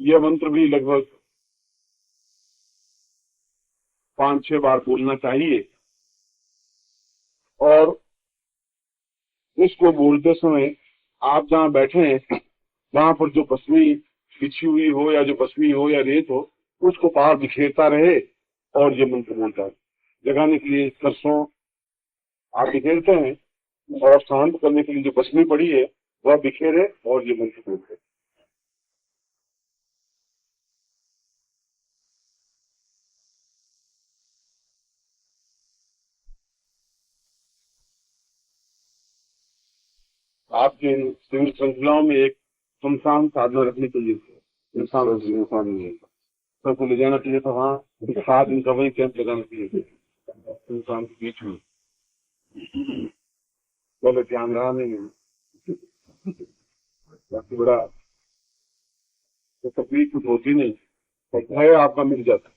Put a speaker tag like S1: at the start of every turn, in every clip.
S1: यह मंत्र भी लगभग 5-6 बार बोलना चाहिए। और इसको बोलते समय आप जहाँ बैठे हैं वहां पर जो पसली बिछी हुई हो या जो पसली हो या रेत हो उसको बाहर बिखेरता रहे और ये मंत्र बोलता है। जगाने के लिए सरसों आप बिखेरते हैं और शांत करने के लिए जो पसली पड़ी है वह बिखेरे और ये मंत्र बोलते। आपके सिविल श्रृंखलाओं में एक सुनसान साधना रखनी चाहिए। सबको ले जाना चाहिए था वहाँ 7 दिन का वही कैंप लगाना चाहिए सुनसान के बीच में। पहले ध्यान रहा नहीं, बाकी बड़ा तो तकलीफ कुछ होती नहीं और भय आपका मिल जाता।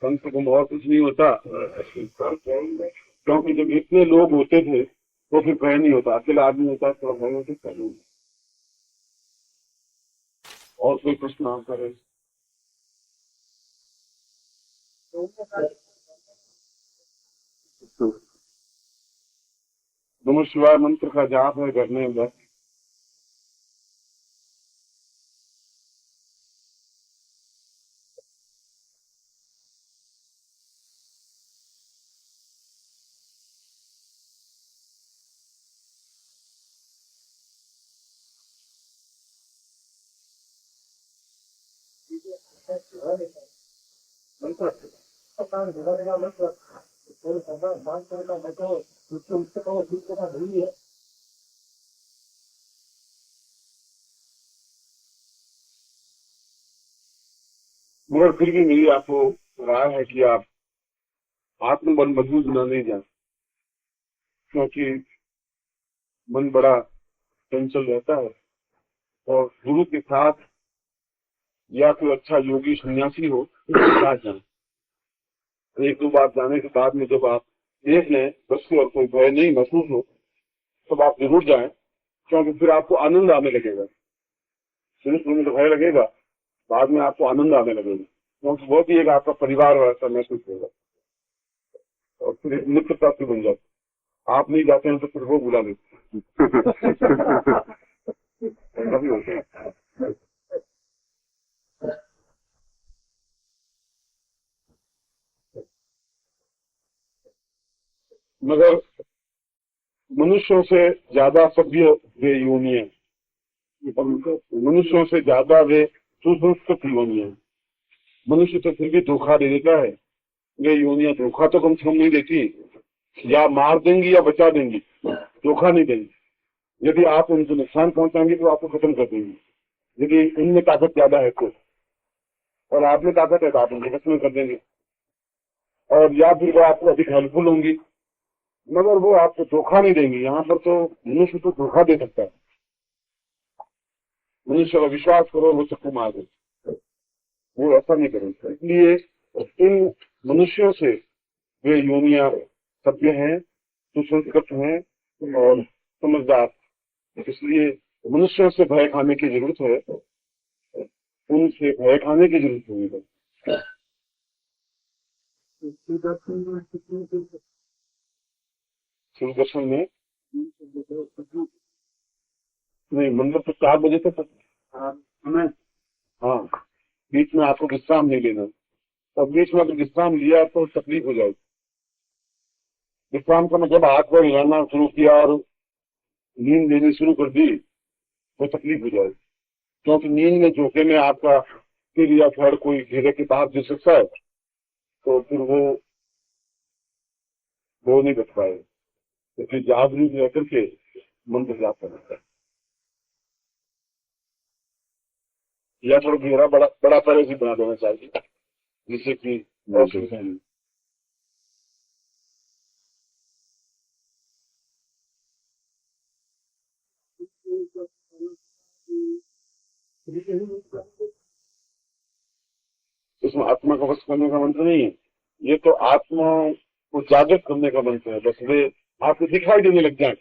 S1: संत को और कुछ नहीं होता क्योंकि जब इतने लोग होते थे तो फिर भय नहीं होता। अकेला आदमी होता है तो भय होते नहीं। और कोई प्रश्न आप करें? नमः शिवाय मंत्र का जाप है करने में। मगर फिर भी मेरी आपको राय है कि आप आत्मबल मजबूत बनाने जाए, क्योंकि मन बड़ा चंचल रहता है और गुरु के साथ या कोई अच्छा योगी सन्यासी हो उसके साथ जाए। 1-2 बार जाने के बाद में जब आप देख लें बस और कोई भय नहीं महसूस हो तब आप जरूर जाएं, क्योंकि फिर आपको आनंद आने लगेगा। शुरू में तो भय लगेगा, बाद में आपको आनंद आने लगेगा, क्योंकि वो भी एक आपका परिवार वैसा महसूस होगा और फिर एक मित्रता भी बन जाती। आप नहीं जाते हैं तो फिर वो बुला लेते कभी होते हैं। मगर मनुष्यों से ज्यादा सभ्य वे योनियां, मनुष्यों से ज्यादा वे सुसंस्कृत योनियां। मनुष्य तो फिर भी धोखा दे देता है, वे योनियां धोखा तो कम से कम नहीं देती, या मार देंगी या बचा देंगी, धोखा नहीं देंगी। यदि आप उनको नुकसान पहुंचाएंगे तो आपको खत्म कर देंगे। यदि उनमें ताकत ज्यादा है तो, और आप में ताकत है तो आप उनको खत्म कर देंगे, और या फिर वो आपको अधिक हेल्पफुल होंगी, मगर वो आपको धोखा नहीं देंगे। यहाँ पर तो मनुष्य तो धोखा दे सकता है। मनुष्य का विश्वास करो वो सबको मार दे, वो ऐसा नहीं करेंगे। इसलिए इन मनुष्यों से वे योनियां सभ्य हैं, सुसंस्कृत हैं और समझदार। इसलिए मनुष्यों से भय खाने की जरूरत है, उनसे भय खाने की जरूरत नहीं है। दर्शन में नहीं, मंदिर तो 4 बजे तक हमें, हाँ बीच में आपको विश्राम नहीं लेना। और बीच में अगर विश्राम लिया तो तकलीफ हो जाएगी। विश्राम का मतलब हाथ पर हिलाना शुरू किया और नींद लेनी शुरू कर दी तो तकलीफ हो जाएगी, क्योंकि नींद में झोंके में आपका सिर या फड़ कोई घेरे के बाहर गिर सकता है, तो फिर वो नहीं बच पाएगा। तो फिर जागरूक रह करके मंत्र जाप करना है, या थोड़ा घेरा बड़ा बड़ा तरह से बना देना चाहिए जिससे कि इसमें आत्मा का वश करने का मंत्र नहीं है, ये तो आत्मा को जागृत करने का मंत्र है। बस वे आपको दिखाई देने लग जाए,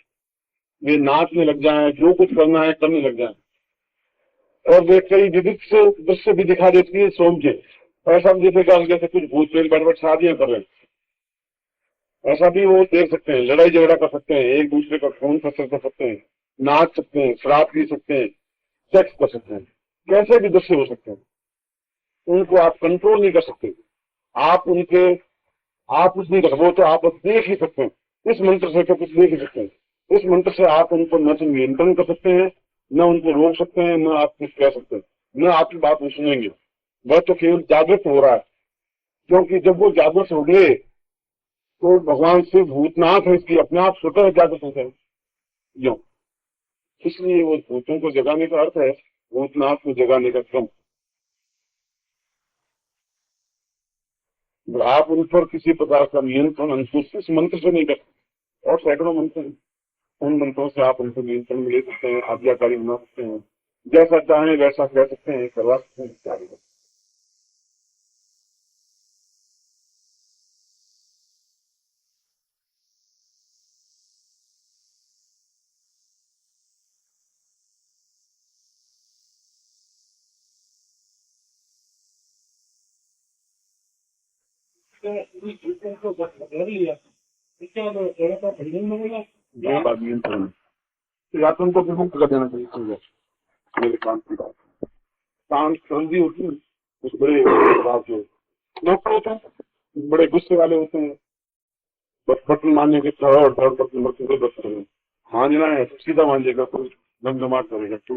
S1: वे नाचने लग जाए, जो कुछ करना है करने लग जाए, और वे कई विविध से दृश्य भी दिखा देती है सोम के। ऐसा भी दिखेगा जैसे कुछ भूत प्रेत बैठ बैठ शादियां कर रहे हैं, ऐसा भी वो देख सकते हैं। लड़ाई झगड़ा कर सकते हैं, एक दूसरे का खून खसर कर सकते हैं, नाच सकते हैं, शराब पी सकते हैं, सेक्स कर सकते हैं, कैसे भी दृश्य हो सकते हैं। उनको आप कंट्रोल नहीं कर सकते, आप उनके आप कुछ नहीं कर, वो तो आप बस देख ही सकते हैं। इस मंत्र से तो कुछ देख ही सकते हैं। इस मंत्र से आप उनको न तो नियंत्रण कर सकते हैं, न उनको रोक सकते हैं, न आप कुछ कह सकते हैं, न आपकी बात वो सुनेंगे। वह तो केवल जागृत हो रहा है, क्योंकि जब वो जागृत हो गए तो भगवान शिव भूतनाथ है, इसकी अपने आप स्वतः जागृत होते हैं जो। इसलिए वो भूतों को जगाने का अर्थ है भूतनाथ को जगाने का क्रम। आप उन पर किसी प्रकार का नियंत्रण अंकुश इस मंत्र से नहीं कर सकते। और सैकड़ों मंत्र हैं, उन मंत्रों से आप उनको नियंत्रण में ले सकते हैं, आज्ञाकारी बना सकते हैं, जैसा चाहें वैसा कह सकते हैं, करवा सकते हैं इत्यादि। ये बात नियंत्रण है। या तो उनको विमुक्त कर देना चाहिए, मेरे काम की बात। शांत संधि होती है, कुछ बड़े बात जो नौकर होते हैं, बड़े गुस्से वाले होते हैं, बस बटन मारने के धड़ धड़ बटन मरते हुए बस करेंगे। हांजना है तो सीधा मांझेगा, कोई धमधमाट करेगा। तो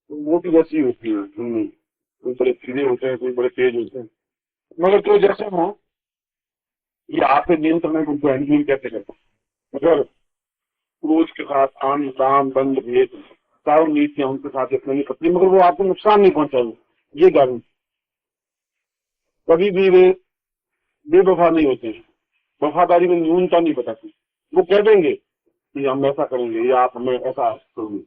S1: वो भी वैसी होती है उनमें, कोई बड़े सीधे होते हैं, कोई बड़े तेज होते हैं। मगर जो जैसे हो, ये आपके नियंत्रण में उनको हैंडलिंग कैसे करते हैं। अगर क्रोध के साथ आन काम बंद भेद सारी नीतियां उनके साथ इतना नहीं करती, मगर वो आपको नुकसान नहीं पहुंचाएंगे, ये गारंटी। कभी भी वे बेवफा नहीं होते हैं, वफादारी में न्यूनता नहीं बताती। वो कह देंगे कि हम ऐसा करेंगे या आप हमें ऐसा करेंगे,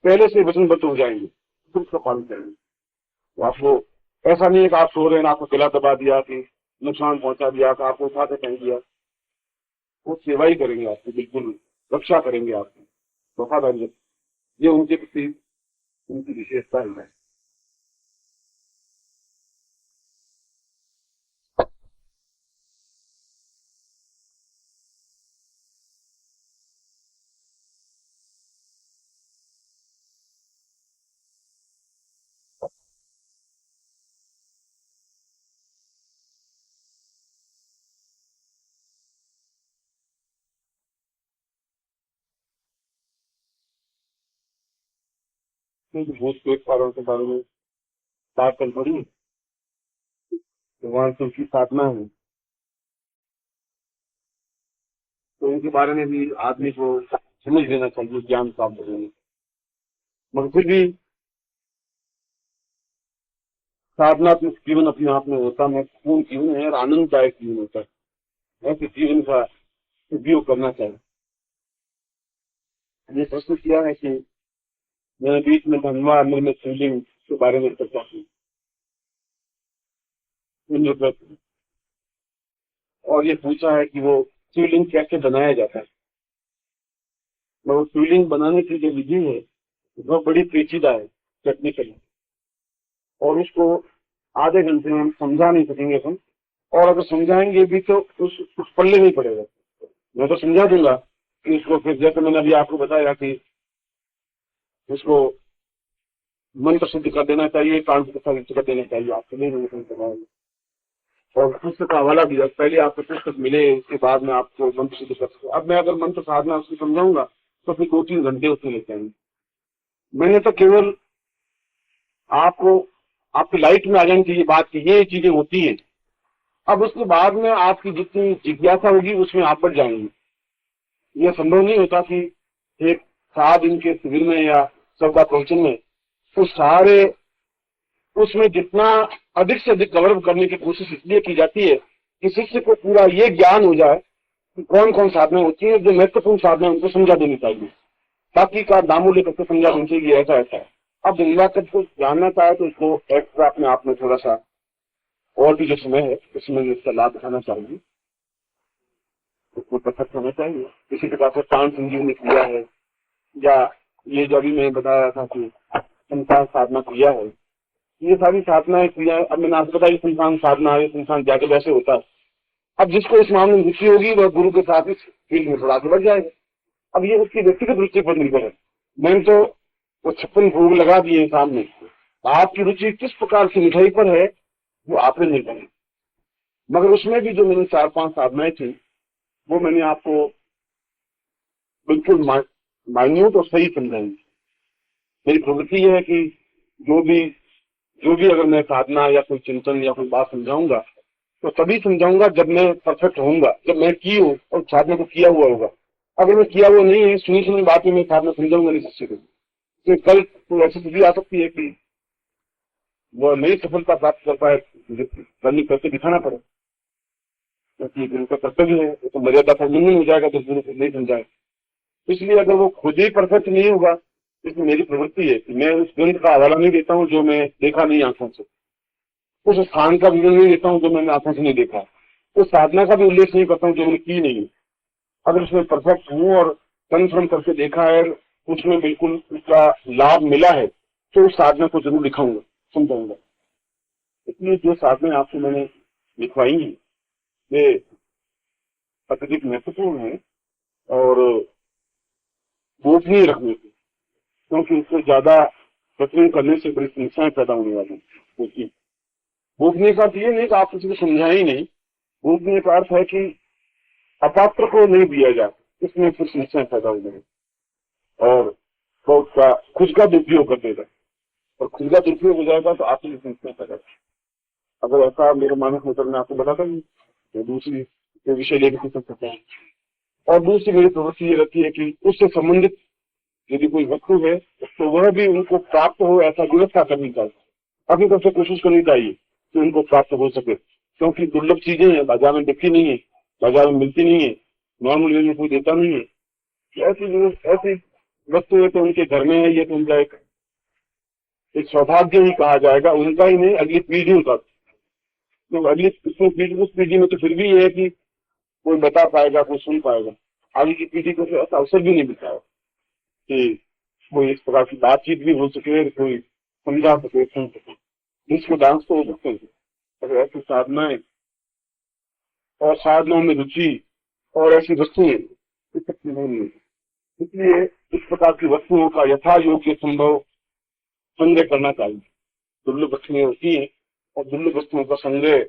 S1: पहले से वचनबद्ध हो जाएंगे, फिर उसका पालन करेंगे। तो आपको ऐसा नहीं है कि आप सो रहे हैं, आपको गला दबा दिया कि नुकसान पहुंचा दिया, कि आपको उठा के फेंक दिया। वो सेवा ही करेंगे आपकी, बिल्कुल रक्षा करेंगे आपकी, वफादारी। ये उनके प्रति उनकी विशेषता है। भूत प्रेत पालन के बारे में बात कर पड़ी, भगवान शिव की साधना है, तो उनके बारे में भी आदमी को समझ लेना चाहिए, ज्ञान प्राप्त होने। मगर फिर भी साधनात्मक जीवन अपने आप में होता है, पूर्ण जीवन है और आनंददायक जीवन होता है। ऐसे जीवन का उपयोग करना चाहिए। ये प्रश्न किया है कि मैंने बीच में धनवा में शिवलिंग के बारे में चर्चा की, और ये पूछा है कि वो शिवलिंग कैसे बनाया जाता है। मगर शिवलिंग बनाने की जो विधि है वह बड़ी पेचीदा है, टेक्निकल है, और उसको आधे घंटे में हम समझा नहीं सकेंगे हम। और अगर समझाएंगे भी तो उस पल्ले नहीं पड़ेगा। मैं तो समझा दूंगा कि इसको, फिर जैसे मैंने अभी आपको बताया कि इसको मंत्र सिद्ध कर देना चाहिए, कांड सिद्ध कर देना चाहिए, आपको नहीं। और पुस्तक का हवाला भी, पहले आपको पुस्तक मिले उसके बाद में आपको मंत्र सिद्ध कर सकते। अब मैं अगर मंत्र साधना उसको समझाऊंगा तो फिर 2-3 घंटे उसमें लग जाएंगे। मैंने तो केवल आपको आपकी लाइट में आ जानी चाहिए बात की ये चीजें होती हैं। अब उसके बाद में आपकी जितनी जिज्ञासा होगी उसमें आप बढ़ जाएंगे। यह संभव नहीं होता कि एक 7 दिन के शिविर में या सबका प्रवचन में उस सारे उसमें जितना अधिक से अधिक कवर करने की कोशिश इसलिए की जाती है कि शिष्य को पूरा ये ज्ञान हो जाए कि कौन कौन साधना होती है, जो महत्वपूर्ण साधना उनको समझा देनी चाहिए, बाकी का दामों लेकर के समझा देनी चाहिए ऐसा ऐसा है। अब दिलवाकर को जानना चाहे तो उसको एक्स्ट्रा अपने आप में थोड़ा सा और भी जो समय है उसमें इसका लाभ उठाना चाहिए, उसको पृथक होना चाहिए। इसी प्रकार से प्राण संजीवनी क्रिया है, या ये जो अभी मैं बता रहा था कि संसार साधना क्रिया है, ये सारी साधनाएं क्रिया, अब मैंने आपको बताया संसार साधना है, संसार जाके वैसे होता है। अब जिसको इस मामले में रुचि होगी वह गुरु के साथ इस फील्ड में थोड़ा आगे बढ़ जाएगा। अब ये उसकी व्यक्तिगत रुचि पर निर्भर है। मैंने तो वो 56 भोग लगा दिए सामने, आपकी रुचि किस प्रकार की मिठाई पर है वो आप पे निर्भर है। मगर उसमें भी जो मैंने 4-5 साधनाएं थी वो मैंने आपको बिल्कुल माइन्यूट और सही समझाई। मेरी प्रवृत्ति यह है कि जो भी अगर मैं साधना या कोई चिंतन या कोई बात समझाऊंगा तो तभी समझाऊंगा जब मैं परफेक्ट होऊंगा, जब मैं की हूं और साधना को किया हुआ होगा। अगर मैं किया हुआ नहीं है, सुनी सुनी बात में मैं साधना समझाऊंगा नहीं शिष्य को, तो कल तो ऐसी स्थिति आ सकती है कि वह नई सफलता प्राप्त कर पाए, करनी करके दिखाना पड़े, क्योंकि गुरु का कर्तव्य है, तो मर्यादा का उल्लंघन हो जाएगा तो गुरु को नहीं समझाए। इसलिए अगर वो खुद ही परफेक्ट नहीं होगा, इसमें मेरी प्रवृत्ति है कि मैं उस ग्रंथ का हवाला नहीं देता हूँ जो मैं देखा नहीं आंखों से, उस स्थान का विवरण नहीं देता हूँ जो मैंने आंखों से नहीं देखा, उस साधना का भी उल्लेख नहीं करता हूँ जो मैंने की नहीं। अगर उसमें परफेक्ट हूँ और कन्फर्म करके देखा है, उसमें बिल्कुल उसका लाभ मिला है, तो उस साधना को जरूर दिखाऊंगा, समझाऊंगा। इसलिए जो साधनाएं आपसे मैंने लिखवाई वे अत्यधिक महत्वपूर्ण है और गोपनीय रखने की, क्योंकि उससे ज्यादा प्रचलन करने से बड़ी समस्याएं पैदा होने वाली हैं। क्योंकि गोपनीय का ये नहीं कि आप किसी को समझाए ही नहीं, गोपनीय का अर्थ है कि अपात्र को नहीं दिया जाए, इसमें कुछ समस्याएं पैदा हो जाएगी और वो उसका खुद का दुरुपयोग कर देगा, और खुद का दुरुपयोग हो जाएगा तो आपकी समस्याएं पैदा। अगर ऐसा मेरे मानस मित्र ने आपको बताता नहीं तो दूसरी विषय लेकर पूछ सकते हैं। और दूसरी मेरी प्रवृत्ति ये रहती है कि उससे संबंधित यदि कोई वस्तु है तो वह भी उनको प्राप्त हो, ऐसा व्यवस्था करनी चाहिए, अपनी तरफ से कोशिश करनी चाहिए कि उनको प्राप्त हो सके, क्योंकि दुर्लभ चीजें हैं, बाजार में बिकती नहीं है, बाजार में मिलती नहीं है, नॉर्मल रेट में कोई देता नहीं है। ऐसी वस्तु है तो उनके घर में है, ये तो उनका एक सौभाग्य ही कहा जाएगा, उनका ही नहीं अगली पीढ़ियों का। तो अगली उस पीढ़ी में तो फिर भी ये है कि कोई बता पाएगा, कोई सुन पाएगा, आगे की पीढ़ी को तो ऐसा अवसर भी नहीं मिलता है कि कोई इस प्रकार की बातचीत भी हो सके, कोई समझा सके, सुन सके। जिसको डांस तो हो सकते हैं, अगर ऐसी साधनाएं और साधनाओं में रुचि और ऐसी वस्तुएं इस सकती नहीं है। इसलिए इस प्रकार की वस्तुओं का यथा योग्य संभव संग्रह करना चाहिए। दुर्लभ वस्तुएं होती है और दुर्लभ वस्तुओं का संग्रह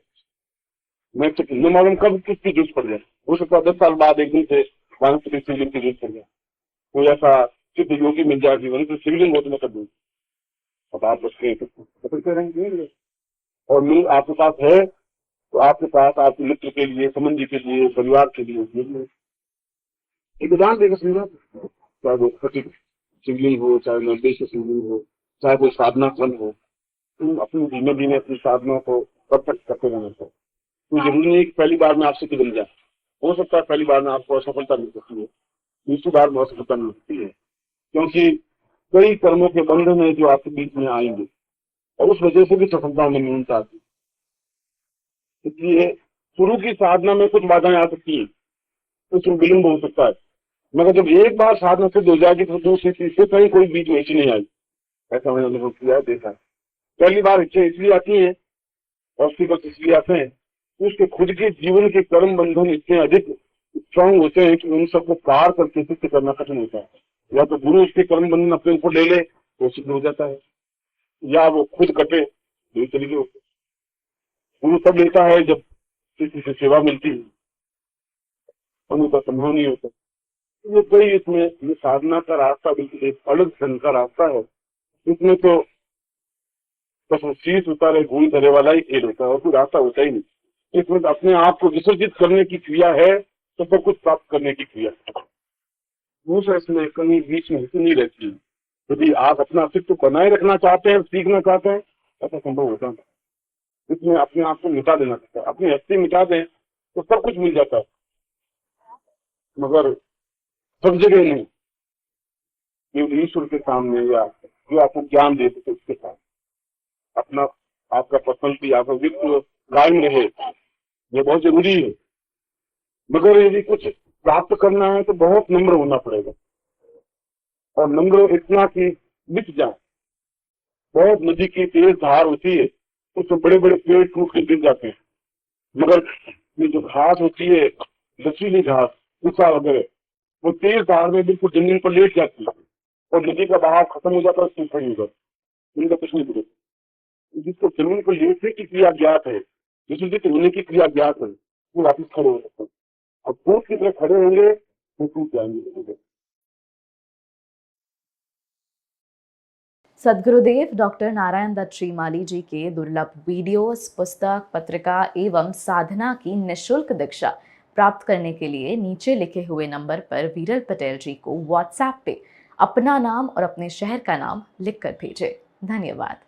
S1: मैं तो न मालूम कब किसकी जरूरत पड़ जाए, हो सकता है 10 साल बाद एक दिन से वानस्पतिक शिवलिंग की जरूरत पड़ जाए, कोई ऐसा सिद्ध योगी मिल जाए जीवन तो शिवलिंग हो तो मैं कर दूँ, अब आप उसके पकड़ते रहेंगे और मिल आपके पास है तो आपके पास आपके मित्र के लिए, संबंधी के लिए, परिवार के लिए एक उदाहरण देकर समझा, चाहे वो प्रतीक शिवलिंग हो, चाहे निर्देश शिवलिंग हो, चाहे कोई साधना क्रम हो, तुम अपनी धीमे धीमे अपनी साधना को परफेक्ट करते रहना चाहिए। तो जरूरी नहीं कि पहली बार में आपसे बन जाए, हो सकता है पहली बार में आपको असफलता मिल सकती है, दूसरी बार में असफलता मिल सकती है, क्योंकि कई कर्मों के बंधन है जो आपके बीच में आएंगे और उस वजह से भी सफलता में न्यूनता आती है। इसलिए शुरू की साधना में कुछ बाधाएं आ सकती है, कुछ विलंब हो सकता है, मगर जब एक बार साधना सिद्ध हो जाएगी तो दूसरी तीसरी कहीं कोई बीच में नहीं आएगी। ऐसा मैंने अनुभव किया, देखा। पहली बार इच्छा इसलिए आती है और उसके बाद इसलिए आते हैं उसके खुद के जीवन के कर्म बंधन इतने अधिक स्ट्रांग होते हैं कि उन सबको पार करके सिद्ध करना कठिन होता है। या तो गुरु उसके कर्म बंधन अपने ऊपर ले ले तो सिद्ध हो जाता है, या वो खुद कटे, दो तरीके होते। गुरु तब लेता है जब किसी से सेवा मिलती है, उनका संभव नहीं होता। ये कोई इसमें ये साधना का रास्ता बिल्कुल एक अलग ढंग का रास्ता है। इसमें तो बस शीश उतारे भूल धरे वाला ही खेल होता है और कोई रास्ता होता ही नहीं। इसमें तो अपने आप को विसर्जित करने की क्रिया है तो सब कुछ प्राप्त करने की क्रिया। दूसरा इसमें कहीं बीच में नहीं रहती है। यदि आप अपना अस्तित्व बनाए रखना चाहते हैं, सीखना चाहते हैं, ऐसा संभव होता है। इसमें अपने आप को मिटा देना चाहता है, अपनी हस्ती मिटा दें तो सब कुछ मिल जाता है, मगर सब जगह नहीं। केवल ईश्वर के सामने या जो आपको ज्ञान दे सके उसके साथ अपना आपका पर्सनलिटी, आपका विश्व कायम रहे, ये बहुत जरूरी है। मगर यदि कुछ प्राप्त करना है तो बहुत नम्र होना पड़ेगा, और नम्र इतना कि बिक जाए, बहुत नदी की तेज धार होती है, उसमें बड़े बड़े पेड़ टूट के गिर जाते हैं, मगर ये जो घास होती है, लचीली घास, भूसा वगैरह, वो तेज धार में बिल्कुल जमीन पर लेट जाती है और नदी का बहाव खत्म हो जाता है, उसमें खड़ी हो जाती है, इनका कुछ नहीं बिगड़ता। जिसको जमीन पर लेटने की क्रिया ज्ञात है, जिसको होने की क्रिया ज्ञात है, वो वापिस खड़े हो सकते हैं। अब फूट की तरह खड़े होंगे तो टूट जाएंगे।
S2: सद्गुरुदेव डॉक्टर नारायण दत्त श्रीमाली जी के दुर्लभ वीडियोस, पुस्तक, पत्रिका एवं साधना की निःशुल्क दीक्षा प्राप्त करने के लिए नीचे लिखे हुए नंबर पर विरल पटेल जी को व्हाट्सएप पे अपना नाम और अपने शहर का नाम लिखकर भेजें। धन्यवाद।